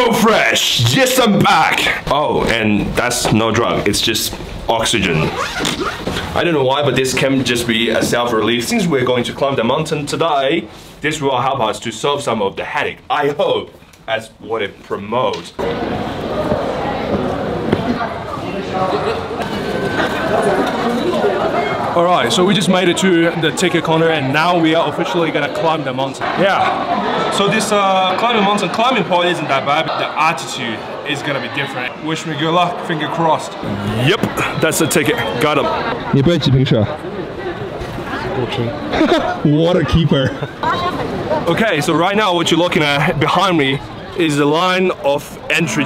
so fresh. Yes, I'm back. Oh, and that's no drug. It's just oxygen. I don't know why, but this can just be a self-relief. Since we're going to climb the mountain today, this will help us to solve some of the headache. I hope that's what it promotes. Alright, so we just made it to the ticket corner and now we are officially gonna climb the mountain. Yeah, so this climbing point isn't that bad, but the altitude is gonna be different. Wish me good luck, finger crossed. Yep, that's the ticket, got him. 你背几瓶水？What a keeper. Okay, so right now what you're looking at behind me is the line of entry.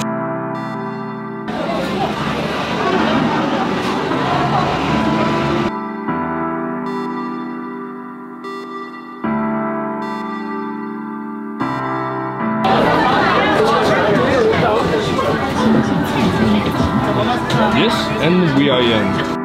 Yes, and we are in.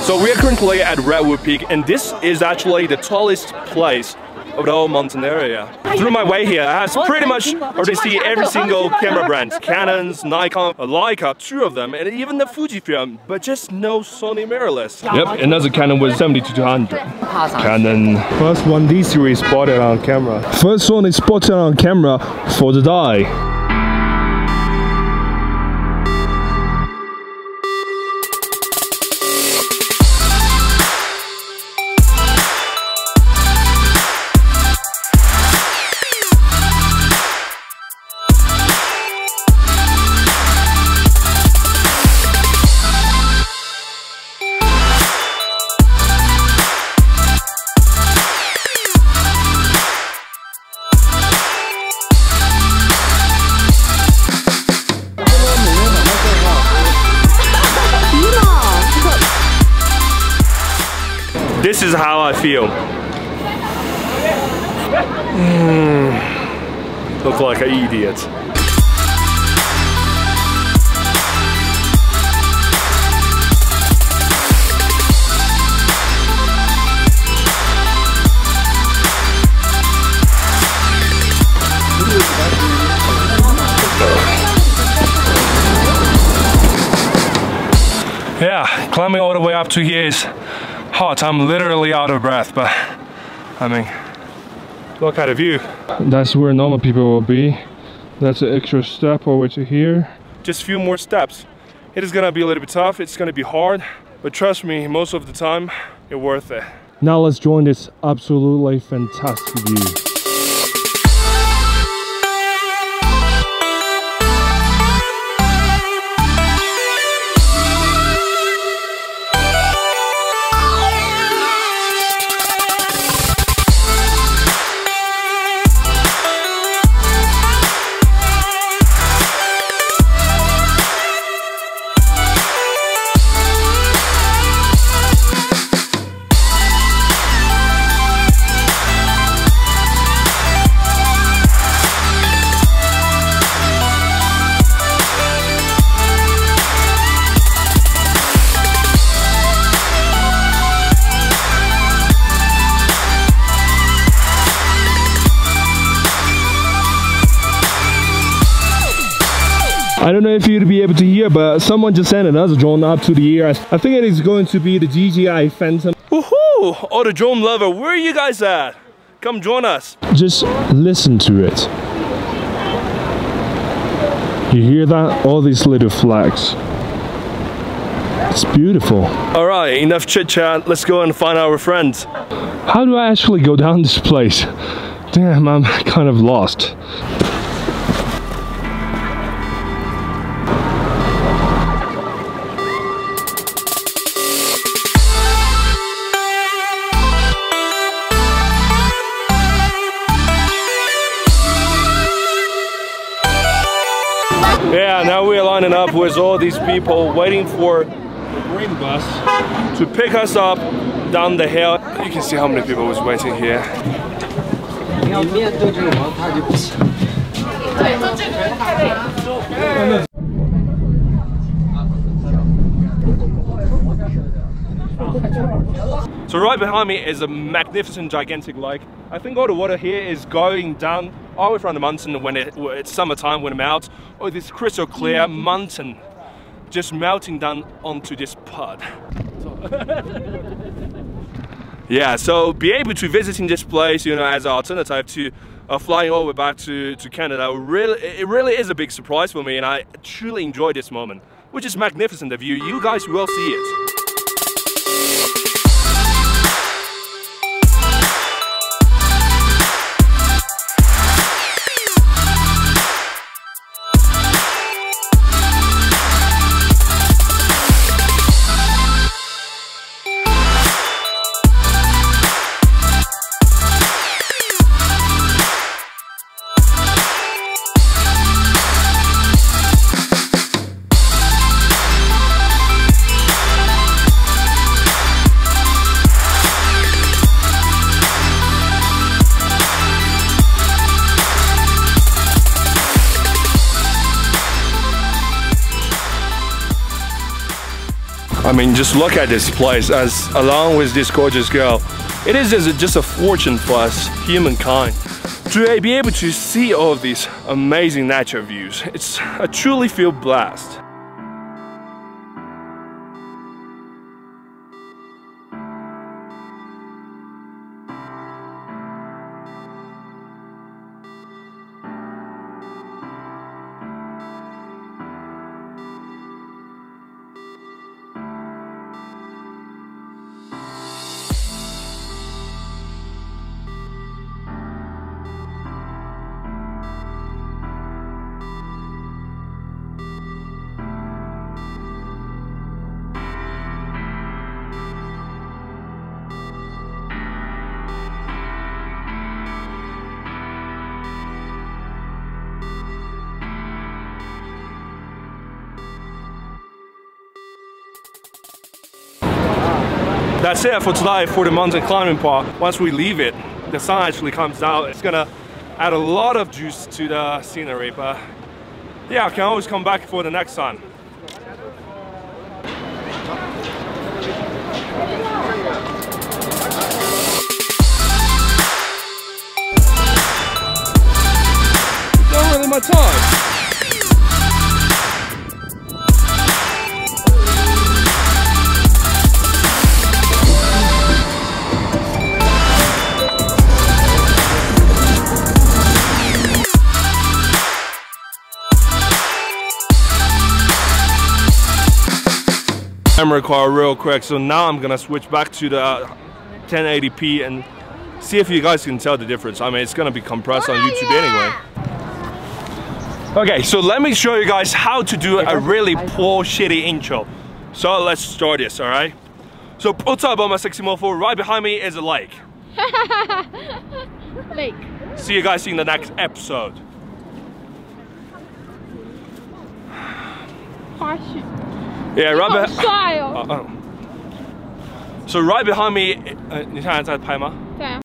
So we are currently at Redwood Peak, and this is actually the tallest place of the whole mountain area. Through my way here, I have pretty much already seen every single camera brand. Canons, Nikon, Leica, 2 of them, and even the Fujifilm, but just no Sony mirrorless. Yep, another Canon with 70-200. Canon. First one D series spotted on camera. First one is spotted on camera for the day. This is how I feel. Look like an idiot. Yeah, climbing all the way up to here is hot. I'm literally out of breath, but I mean, look at the view. That's where normal people will be. That's an extra step over to here. Just a few more steps. It is gonna be a little bit tough, it's gonna be hard, but trust me, most of the time, it's worth it. Now let's join this absolutely fantastic view. I don't know if you'd be able to hear, but someone just sent another drone up to the air. I think it is going to be the DJI Phantom. Woohoo! Oh, the drone lover, where are you guys at? Come join us. Just listen to it. You hear that? All these little flags. It's beautiful. All right, enough chit chat. Let's go and find our friends. How do I actually go down this place? Damn, I'm kind of lost. Yeah, now we're lining up with all these people waiting for the green bus to pick us up down the hill. You can see how many people was waiting here. So right behind me is a magnificent, gigantic lake. I think all the water here is going down all the way from the mountain when it's summertime, when it melts. Oh, this crystal clear mountain just melting down onto this pod. Yeah, so be able to visiting this place, you know, as an alternative to flying all the way back to Canada, it really is a big surprise for me, and I truly enjoy this moment, which is magnificent. The view, you guys will see it. I mean, just look at this place, as along with this gorgeous girl, it is just a fortune for us humankind to be able to see all of these amazing nature views. I truly feel blessed. That's it for today for the mountain climbing part. Once we leave it, the sun actually comes out. It's gonna add a lot of juice to the scenery, but yeah, I can always come back for the next time. It's not really my time. Camera car real quick, so now I'm gonna switch back to the 1080p and see if you guys can tell the difference. I mean, it's gonna be compressed on YouTube anyway. Okay, so let me show you guys how to do a really poor, shitty intro. So let's start this, alright? So outside by my sexy mofo, right behind me is a lake. Lake. See you guys in the next episode. Yeah, right behind. So right behind me, 你现在在拍吗？对啊。